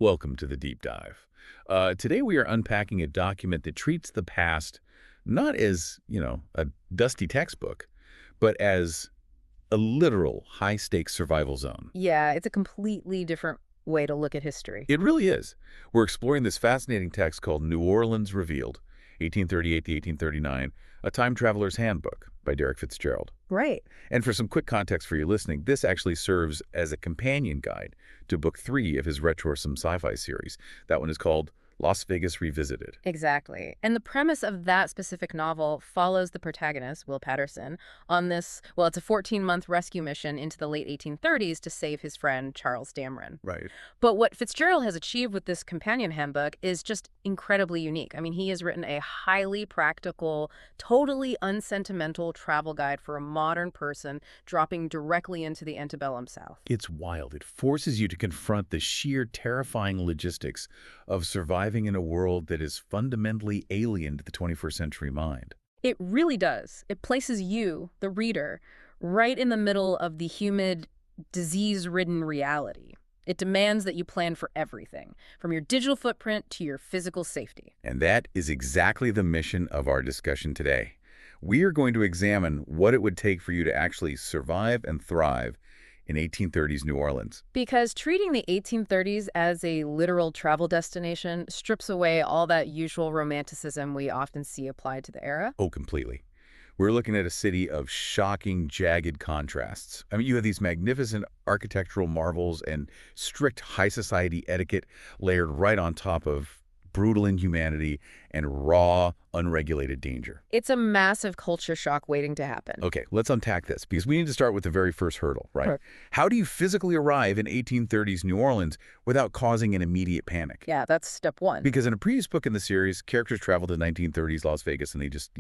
Welcome to the deep dive. Today we are unpacking a document that treats the past not as, a dusty textbook, but as a literal high-stakes survival zone. Yeah, it's a completely different way to look at history. It really is. We're exploring this fascinating text called New Orleans Revealed, 1838 to 1839, A Time Traveler's Handbook by Derek Fitzgerald. Right. And for some quick context for you listening, this actually serves as a companion guide to Book 3 of his retrorsome sci-fi series. That one is called Las Vegas Revisited. Exactly. And the premise of that specific novel follows the protagonist, Will Patterson, on this, well, it's a 14-month rescue mission into the late 1830s to save his friend Charles Dameron. Right. But what Fitzgerald has achieved with this companion handbook is just incredibly unique. I mean, he has written a highly practical, totally unsentimental travel guide for a modern person, dropping directly into the antebellum South. It's wild. It forces you to confront the sheer terrifying logistics of surviving in a world that is fundamentally alien to the 21st century mind. It really does. It places you, the reader, right in the middle of the humid, disease-ridden reality. It demands that you plan for everything, from your digital footprint to your physical safety. And that is exactly the mission of our discussion today. We are going to examine what it would take for you to actually survive and thrive in 1830s New Orleans. Because treating the 1830s as a literal travel destination strips away all that usual romanticism we often see applied to the era. Oh, completely. We're looking at a city of shocking, jagged contrasts. I mean, you have these magnificent architectural marvels and strict high society etiquette layered right on top of brutal inhumanity and raw, unregulated danger. It's a massive culture shock waiting to happen. Okay, let's unpack this, because we need to start with the very first hurdle, right? Sure. How do you physically arrive in 1830s New Orleans without causing an immediate panic? Yeah, that's step one. Because in a previous book in the series, characters travel to 1930s Las Vegas and they just,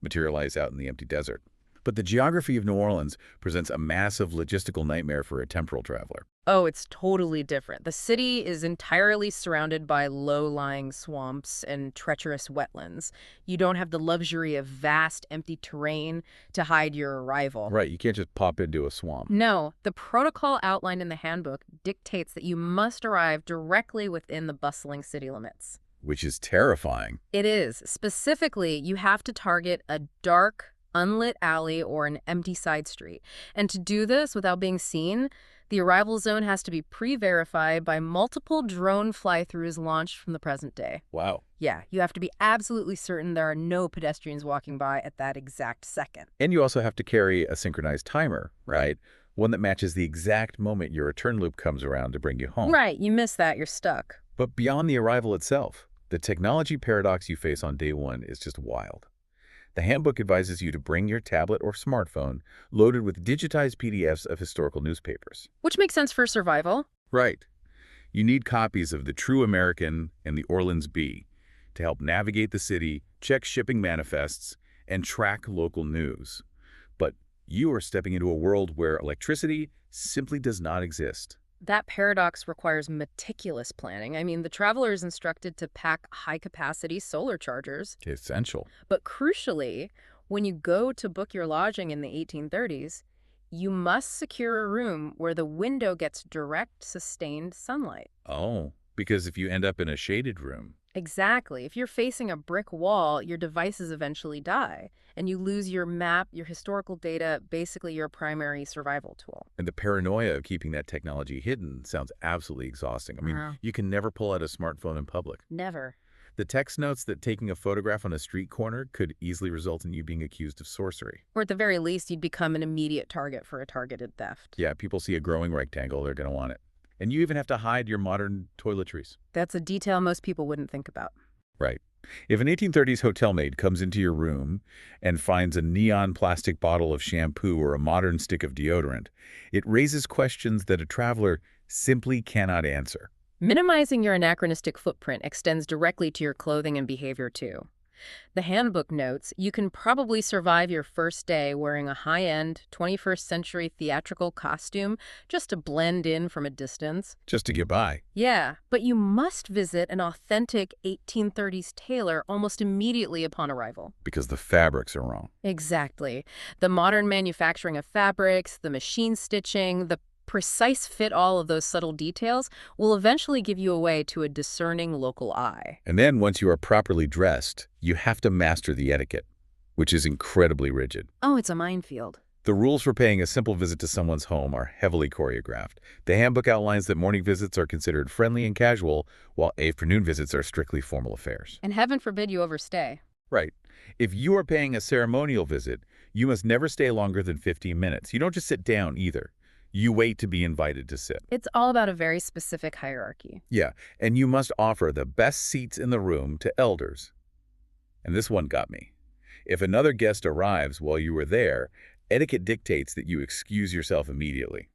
materialize out in the empty desert. But the geography of New Orleans presents a massive logistical nightmare for a temporal traveler. Oh, it's totally different. The city is entirely surrounded by low-lying swamps and treacherous wetlands. You don't have the luxury of vast, empty terrain to hide your arrival. Right, you can't just pop into a swamp. No, the protocol outlined in the handbook dictates that you must arrive directly within the bustling city limits. Which is terrifying. It is. Specifically, you have to target a dark, unlit alley or an empty side street. And to do this without being seen, the arrival zone has to be pre-verified by multiple drone fly-throughs launched from the present day. Wow. Yeah, you have to be absolutely certain there are no pedestrians walking by at that exact second. And you also have to carry a synchronized timer, right? One that matches the exact moment your return loop comes around to bring you home. Right, you miss that, you're stuck. But beyond the arrival itself, the technology paradox you face on day one is just wild. The handbook advises you to bring your tablet or smartphone loaded with digitized PDFs of historical newspapers. Which makes sense for survival. Right. You need copies of the True American and the Orleans Bee to help navigate the city, check shipping manifests, and track local news. But you are stepping into a world where electricity simply does not exist. That paradox requires meticulous planning. I mean, the traveler is instructed to pack high-capacity solar chargers. Essential. But crucially, when you go to book your lodging in the 1830s, you must secure a room where the window gets direct, sustained sunlight. Oh, because if you end up in a shaded room. Exactly. If you're facing a brick wall, your devices eventually die, and you lose your map, your historical data, basically your primary survival tool. And the paranoia of keeping that technology hidden sounds absolutely exhausting. I mean, you can never pull out a smartphone in public. Never. The text notes that taking a photograph on a street corner could easily result in you being accused of sorcery. Or at the very least, you'd become an immediate target for a targeted theft. Yeah, people see a growing rectangle, they're going to want it. And you even have to hide your modern toiletries. That's a detail most people wouldn't think about. Right. If an 1830s hotel maid comes into your room and finds a neon plastic bottle of shampoo or a modern stick of deodorant, it raises questions that a traveler simply cannot answer. Minimizing your anachronistic footprint extends directly to your clothing and behavior, too. The handbook notes you can probably survive your first day wearing a high-end, 21st century theatrical costume just to blend in from a distance. Just to get by. Yeah, but you must visit an authentic 1830s tailor almost immediately upon arrival. Because the fabrics are wrong. Exactly. The modern manufacturing of fabrics, the machine stitching, the precise fit all of those subtle details will eventually give you away to a discerning local eye. And then once you are properly dressed, you have to master the etiquette, which is incredibly rigid. Oh, it's a minefield. The rules for paying a simple visit to someone's home are heavily choreographed. The handbook outlines that morning visits are considered friendly and casual, while afternoon visits are strictly formal affairs. And heaven forbid you overstay. Right. If you are paying a ceremonial visit, you must never stay longer than 15 minutes. You don't just sit down either. You wait to be invited to sit. It's all about a very specific hierarchy. Yeah, and you must offer the best seats in the room to elders. And this one got me. If another guest arrives while you were there, etiquette dictates that you excuse yourself immediately.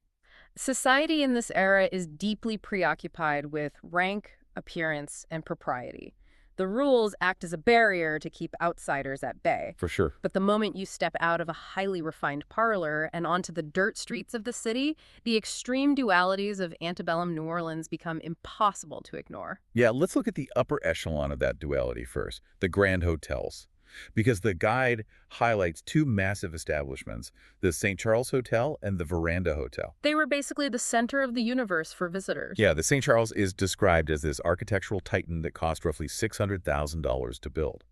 Society in this era is deeply preoccupied with rank, appearance, and propriety. The rules act as a barrier to keep outsiders at bay. For sure. But the moment you step out of a highly refined parlor and onto the dirt streets of the city, the extreme dualities of antebellum New Orleans become impossible to ignore. Yeah, let's look at the upper echelon of that duality first, the grand hotels. Because the guide highlights two massive establishments, the St. Charles Hotel and the Veranda Hotel. They were basically the center of the universe for visitors. Yeah, the St. Charles is described as this architectural titan that cost roughly $600,000 to build,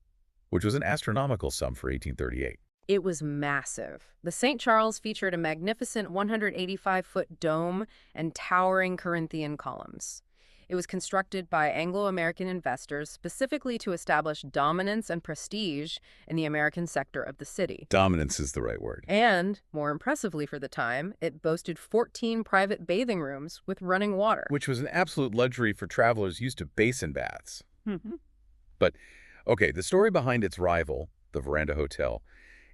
which was an astronomical sum for 1838. It was massive. The St. Charles featured a magnificent 185-foot dome and towering Corinthian columns. It was constructed by Anglo-American investors specifically to establish dominance and prestige in the American sector of the city. Dominance is the right word. And, more impressively for the time, it boasted 14 private bathing rooms with running water. Which was an absolute luxury for travelers used to basin baths. Mhm. But, okay, the story behind its rival, the Veranda Hotel,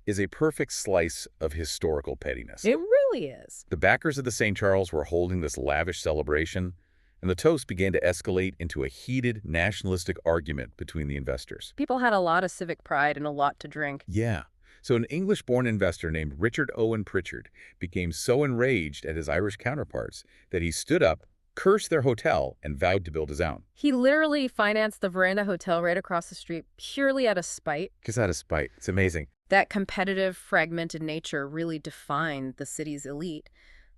is a perfect slice of historical pettiness. It really is. The backers of the St. Charles were holding this lavish celebration, and the toast began to escalate into a heated nationalistic argument between the investors. People had a lot of civic pride and a lot to drink. Yeah. So an English-born investor named Richard Owen Pritchard became so enraged at his Irish counterparts that he stood up, cursed their hotel, and vowed to build his own. He literally financed the Veranda Hotel right across the street purely out of spite. Just out of spite. It's amazing. That competitive, fragmented nature really defined the city's elite.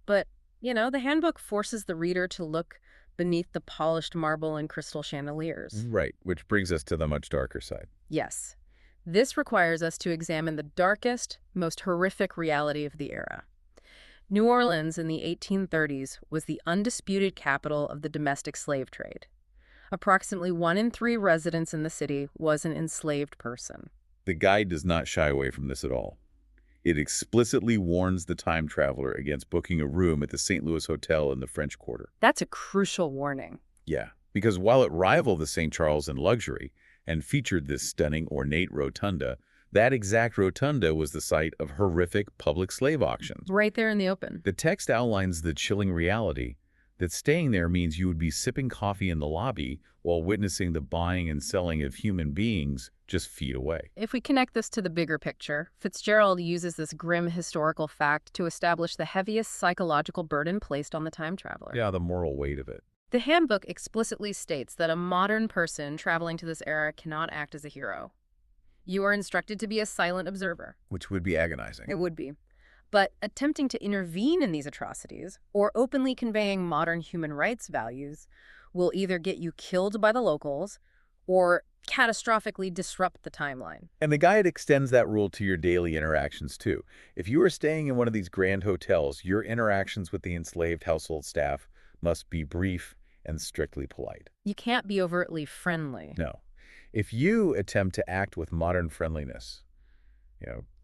But, the handbook forces the reader to look beneath the polished marble and crystal chandeliers. Right, which brings us to the much darker side. Yes. This requires us to examine the darkest, most horrific reality of the era. New Orleans in the 1830s was the undisputed capital of the domestic slave trade. Approximately 1 in 3 residents in the city was an enslaved person. The guide does not shy away from this at all. It explicitly warns the time traveler against booking a room at the St. Louis Hotel in the French Quarter. That's a crucial warning. Yeah, because while it rivaled the St. Charles in luxury and featured this stunning, ornate rotunda, that exact rotunda was the site of horrific public slave auctions. Right there in the open. The text outlines the chilling reality that staying there means you would be sipping coffee in the lobby while witnessing the buying and selling of human beings just feet away. If we connect this to the bigger picture, Fitzgerald uses this grim historical fact to establish the heaviest psychological burden placed on the time traveler. Yeah, the moral weight of it. The handbook explicitly states that a modern person traveling to this era cannot act as a hero. You are instructed to be a silent observer. Which would be agonizing. It would be. But attempting to intervene in these atrocities, or openly conveying modern human rights values, will either get you killed by the locals or catastrophically disrupt the timeline. And the guide extends that rule to your daily interactions, too. If you are staying in one of these grand hotels, your interactions with the enslaved household staff must be brief and strictly polite. You can't be overtly friendly. No. If you attempt to act with modern friendliness,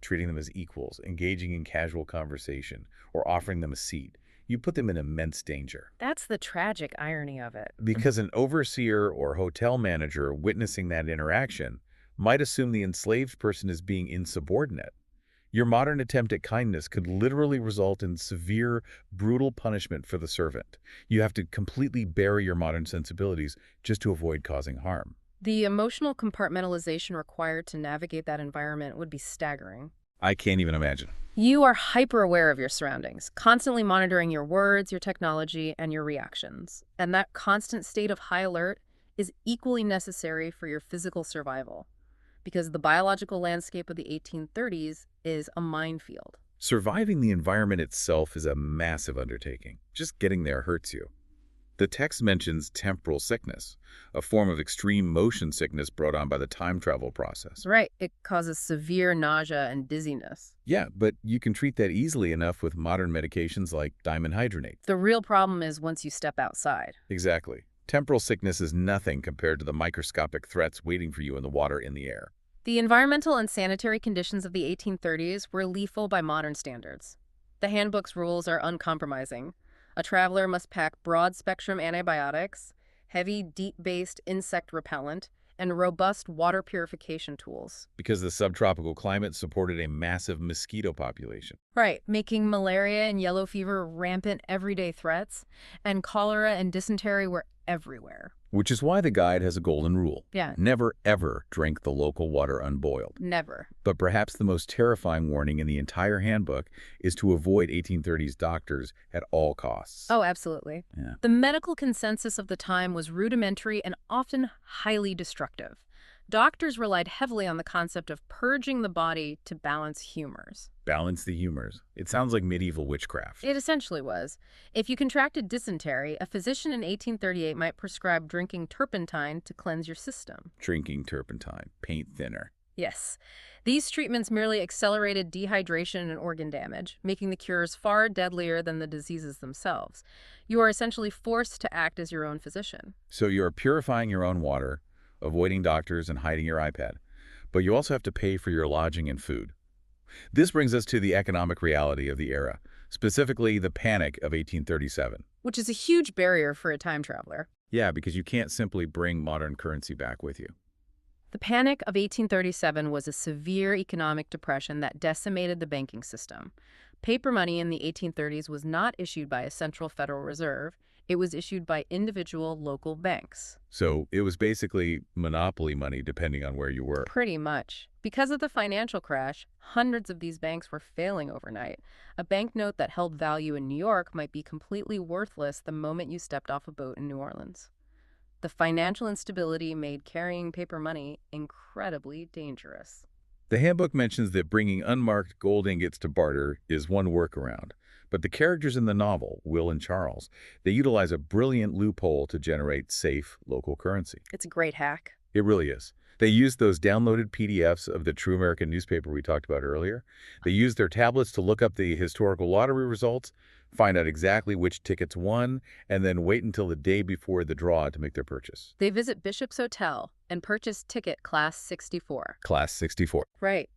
treating them as equals, engaging in casual conversation, or offering them a seat, you put them in immense danger. That's the tragic irony of it. Because an overseer or hotel manager witnessing that interaction might assume the enslaved person is being insubordinate. Your modern attempt at kindness could literally result in severe, brutal punishment for the servant. You have to completely bury your modern sensibilities just to avoid causing harm. The emotional compartmentalization required to navigate that environment would be staggering. I can't even imagine. You are hyper-aware of your surroundings, constantly monitoring your words, your technology, and your reactions. And that constant state of high alert is equally necessary for your physical survival, because the biological landscape of the 1830s is a minefield. Surviving the environment itself is a massive undertaking. Just getting there hurts you. The text mentions temporal sickness, a form of extreme motion sickness brought on by the time travel process. Right. It causes severe nausea and dizziness. Yeah, but you can treat that easily enough with modern medications like diamond hydronate. The real problem is once you step outside. Exactly. Temporal sickness is nothing compared to the microscopic threats waiting for you in the water in the air. The environmental and sanitary conditions of the 1830s were lethal by modern standards. The handbook's rules are uncompromising. A traveler must pack broad-spectrum antibiotics, heavy, deep-based insect repellent, and robust water purification tools. Because the subtropical climate supported a massive mosquito population. Right, making malaria and yellow fever rampant everyday threats, and cholera and dysentery were everywhere. Which is why the guide has a golden rule. Yeah. Never, ever drink the local water unboiled. Never. But perhaps the most terrifying warning in the entire handbook is to avoid 1830s doctors at all costs. Oh, absolutely. Yeah. The medical consensus of the time was rudimentary and often highly destructive. Doctors relied heavily on the concept of purging the body to balance humors. Balance the humors. It sounds like medieval witchcraft. It essentially was. If you contracted dysentery, a physician in 1838 might prescribe drinking turpentine to cleanse your system. Drinking turpentine, paint thinner. Yes. These treatments merely accelerated dehydration and organ damage, making the cures far deadlier than the diseases themselves. You are essentially forced to act as your own physician. So you're purifying your own water, avoiding doctors, and hiding your iPad. But you also have to pay for your lodging and food. This brings us to the economic reality of the era, specifically the Panic of 1837. Which is a huge barrier for a time traveler. Yeah, because you can't simply bring modern currency back with you. The Panic of 1837 was a severe economic depression that decimated the banking system. Paper money in the 1830s was not issued by a central Federal Reserve. It was issued by individual local banks. So it was basically monopoly money depending on where you were. Pretty much. Because of the financial crash, hundreds of these banks were failing overnight. A banknote that held value in New York might be completely worthless the moment you stepped off a boat in New Orleans. The financial instability made carrying paper money incredibly dangerous. The handbook mentions that bringing unmarked gold ingots to barter is one workaround. But the characters in the novel, Will and Charles, they utilize a brilliant loophole to generate safe local currency. It's a great hack. It really is. They used those downloaded PDFs of the True American newspaper we talked about earlier. They used their tablets to look up the historical lottery results, find out exactly which tickets won, and then wait until the day before the draw to make their purchase. They visit Bishop's Hotel and purchase ticket Class 64. Class 64. Right.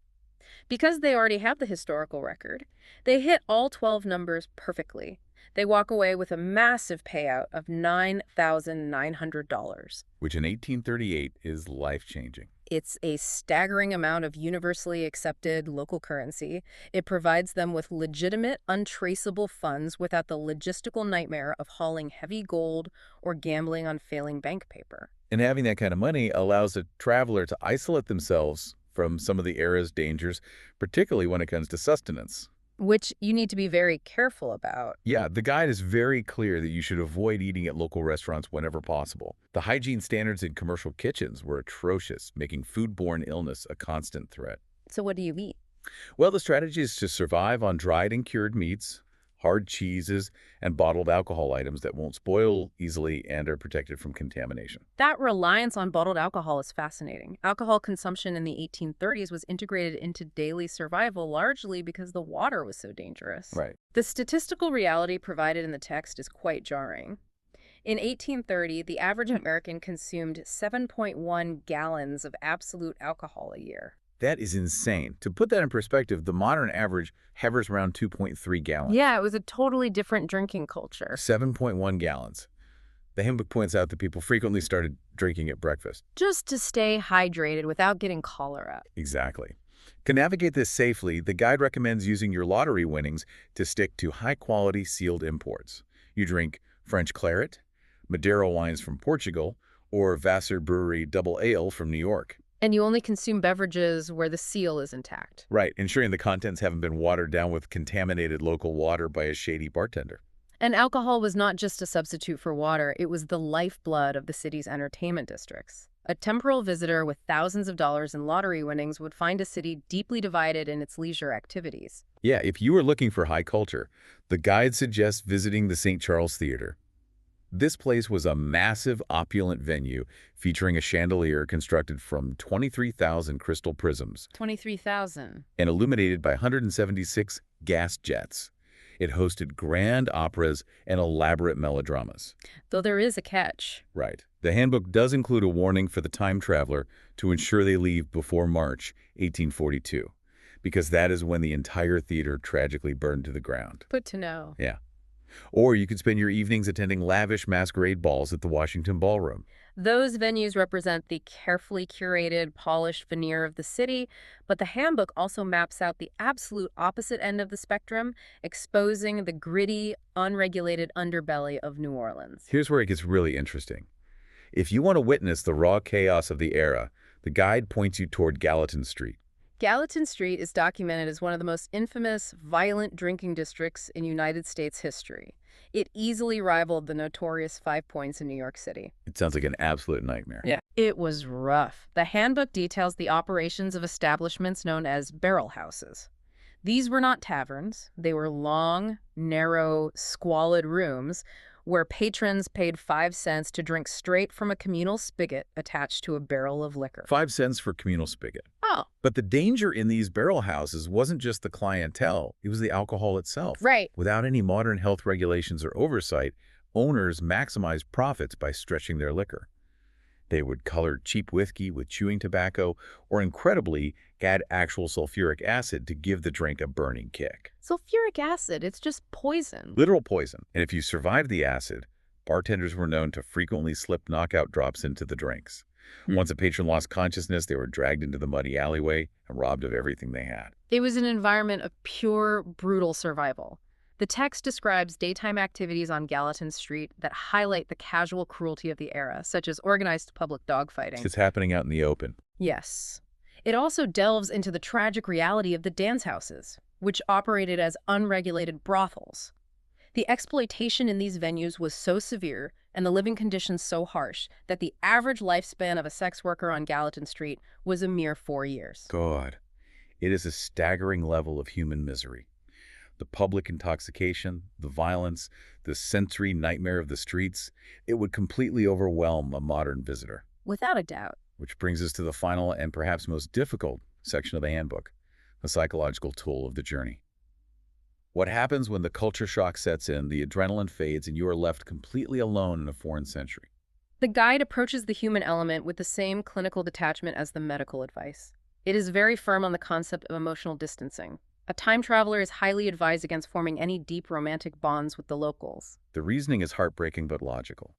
Because they already have the historical record, they hit all 12 numbers perfectly. They walk away with a massive payout of $9,900. Which in 1838 is life-changing. It's a staggering amount of universally accepted local currency. It provides them with legitimate, untraceable funds without the logistical nightmare of hauling heavy gold or gambling on failing bank paper. And having that kind of money allows a traveler to isolate themselves from some of the era's dangers, particularly when it comes to sustenance. Which you need to be very careful about. Yeah, the guide is very clear that you should avoid eating at local restaurants whenever possible. The hygiene standards in commercial kitchens were atrocious, making foodborne illness a constant threat. So what do you eat? Well, the strategy is to survive on dried and cured meats, hard cheeses, and bottled alcohol items that won't spoil easily and are protected from contamination. That reliance on bottled alcohol is fascinating. Alcohol consumption in the 1830s was integrated into daily survival largely because the water was so dangerous. Right. The statistical reality provided in the text is quite jarring. In 1830, the average American consumed 7.1 gallons of absolute alcohol a year. That is insane. To put that in perspective, the modern average hovers around 2.3 gallons. Yeah, it was a totally different drinking culture. 7.1 gallons. The handbook points out that people frequently started drinking at breakfast. Just to stay hydrated without getting cholera. Exactly. To navigate this safely, the guide recommends using your lottery winnings to stick to high-quality sealed imports. You drink French claret, Madeira wines from Portugal, or Vassar Brewery Double Ale from New York. And you only consume beverages where the seal is intact. Right, ensuring the contents haven't been watered down with contaminated local water by a shady bartender. And alcohol was not just a substitute for water, it was the lifeblood of the city's entertainment districts. A temporal visitor with thousands of dollars in lottery winnings would find a city deeply divided in its leisure activities. Yeah, if you were looking for high culture, the guide suggests visiting the St. Charles Theater. This place was a massive, opulent venue featuring a chandelier constructed from 23,000 crystal prisms 23,000. and illuminated by 176 gas jets. It hosted grand operas and elaborate melodramas. Though there is a catch. Right. The handbook does include a warning for the time traveler to ensure they leave before March 1842, because that is when the entire theater tragically burned to the ground. Good to know. Yeah. Or you could spend your evenings attending lavish masquerade balls at the Washington Ballroom. Those venues represent the carefully curated, polished veneer of the city, but the handbook also maps out the absolute opposite end of the spectrum, exposing the gritty, unregulated underbelly of New Orleans. Here's where it gets really interesting. If you want to witness the raw chaos of the era, the guide points you toward Gallatin Street. Gallatin Street is documented as one of the most infamous, violent drinking districts in United States history. It easily rivaled the notorious Five Points in New York City. It sounds like an absolute nightmare. Yeah. It was rough. The handbook details the operations of establishments known as barrel houses. These were not taverns. They were long, narrow, squalid rooms where patrons paid 5 cents to drink straight from a communal spigot attached to a barrel of liquor. 5 cents for communal spigot. Oh. But the danger in these barrel houses wasn't just the clientele, it was the alcohol itself. Right. Without any modern health regulations or oversight, owners maximized profits by stretching their liquor. They would color cheap whiskey with chewing tobacco, or incredibly, add actual sulfuric acid to give the drink a burning kick. Sulfuric acid, it's just poison. Literal poison. And if you survived the acid, bartenders were known to frequently slip knockout drops into the drinks. Once a patron lost consciousness, they were dragged into the muddy alleyway and robbed of everything they had. It was an environment of pure, brutal survival. The text describes daytime activities on Gallatin Street that highlight the casual cruelty of the era, such as organized public dogfighting. It's happening out in the open. Yes. It also delves into the tragic reality of the dance houses, which operated as unregulated brothels. The exploitation in these venues was so severe and the living conditions so harsh that the average lifespan of a sex worker on Gallatin Street was a mere 4 years. God, it is a staggering level of human misery. The public intoxication, the violence, the sensory nightmare of the streets, it would completely overwhelm a modern visitor. Without a doubt. Which brings us to the final and perhaps most difficult section of the handbook, the psychological toll of the journey. What happens when the culture shock sets in, the adrenaline fades, and you are left completely alone in a foreign century? The guide approaches the human element with the same clinical detachment as the medical advice. It is very firm on the concept of emotional distancing. A time traveler is highly advised against forming any deep romantic bonds with the locals. The reasoning is heartbreaking but logical.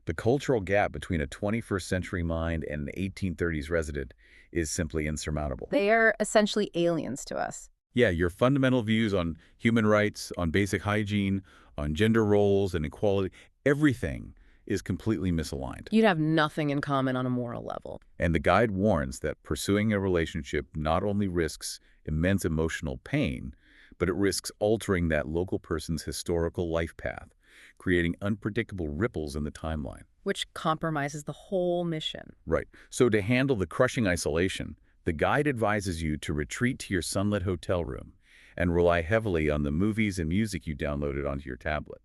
The cultural gap between a 21st century mind and an 1830s resident is simply insurmountable. They are essentially aliens to us. Yeah, your fundamental views on human rights, on basic hygiene, on gender roles and equality, everything is completely misaligned. You'd have nothing in common on a moral level. And the guide warns that pursuing a relationship not only risks immense emotional pain, but it risks altering that local person's historical life path, creating unpredictable ripples in the timeline. Which compromises the whole mission. Right. So to handle the crushing isolation, the guide advises you to retreat to your sunlit hotel room and rely heavily on the movies and music you downloaded onto your tablet.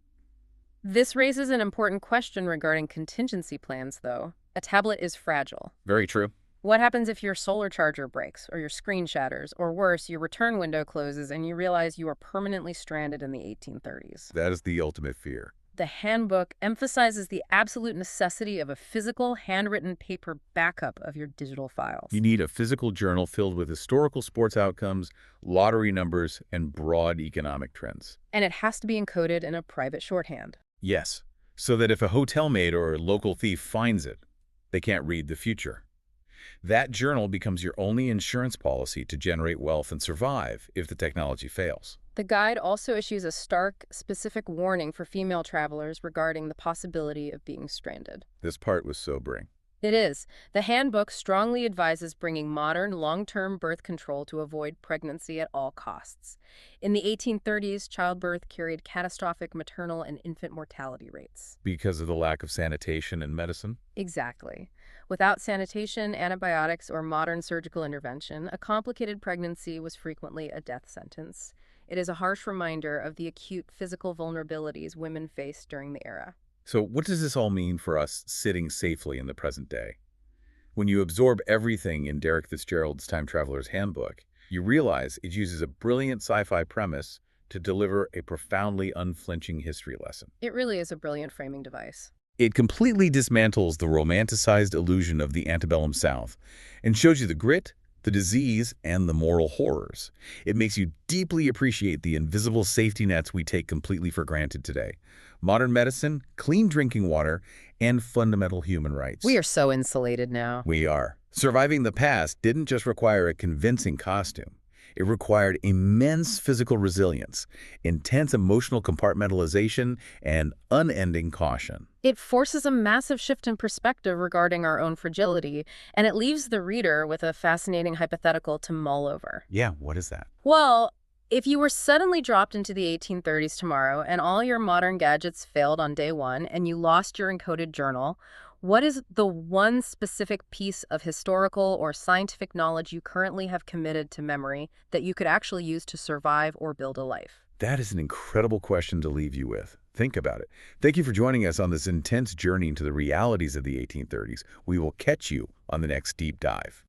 This raises an important question regarding contingency plans, though. A tablet is fragile. Very true. What happens if your solar charger breaks, or your screen shatters, or worse, your return window closes and you realize you are permanently stranded in the 1830s? That is the ultimate fear. The handbook emphasizes the absolute necessity of a physical, handwritten paper backup of your digital files. You need a physical journal filled with historical sports outcomes, lottery numbers, and broad economic trends. And it has to be encoded in a private shorthand. Yes, so that if a hotel maid or a local thief finds it, they can't read the future. That journal becomes your only insurance policy to generate wealth and survive if the technology fails. The guide also issues a stark, specific warning for female travelers regarding the possibility of being stranded. This part was sobering. It is. The handbook strongly advises bringing modern, long-term birth control to avoid pregnancy at all costs. In the 1830s, childbirth carried catastrophic maternal and infant mortality rates. Because of the lack of sanitation and medicine? Exactly. Without sanitation, antibiotics, or modern surgical intervention, a complicated pregnancy was frequently a death sentence. It is a harsh reminder of the acute physical vulnerabilities women faced during the era. So what does this all mean for us sitting safely in the present day? When you absorb everything in Derek Fitzgerald's Time Traveler's Handbook, you realize it uses a brilliant sci-fi premise to deliver a profoundly unflinching history lesson. It really is a brilliant framing device. It completely dismantles the romanticized illusion of the antebellum South and shows you the grit, the disease, and the moral horrors. It makes you deeply appreciate the invisible safety nets we take completely for granted today. Modern medicine, clean drinking water, and fundamental human rights. We are so insulated now. We are. Surviving the past didn't just require a convincing costume. It required immense physical resilience, intense emotional compartmentalization, and unending caution. It forces a massive shift in perspective regarding our own fragility, and it leaves the reader with a fascinating hypothetical to mull over. Yeah, what is that? Well, if you were suddenly dropped into the 1830s tomorrow and all your modern gadgets failed on day one and you lost your encoded journal, what is the one specific piece of historical or scientific knowledge you currently have committed to memory that you could actually use to survive or build a life? That is an incredible question to leave you with. Think about it. Thank you for joining us on this intense journey into the realities of the 1830s. We will catch you on the next deep dive.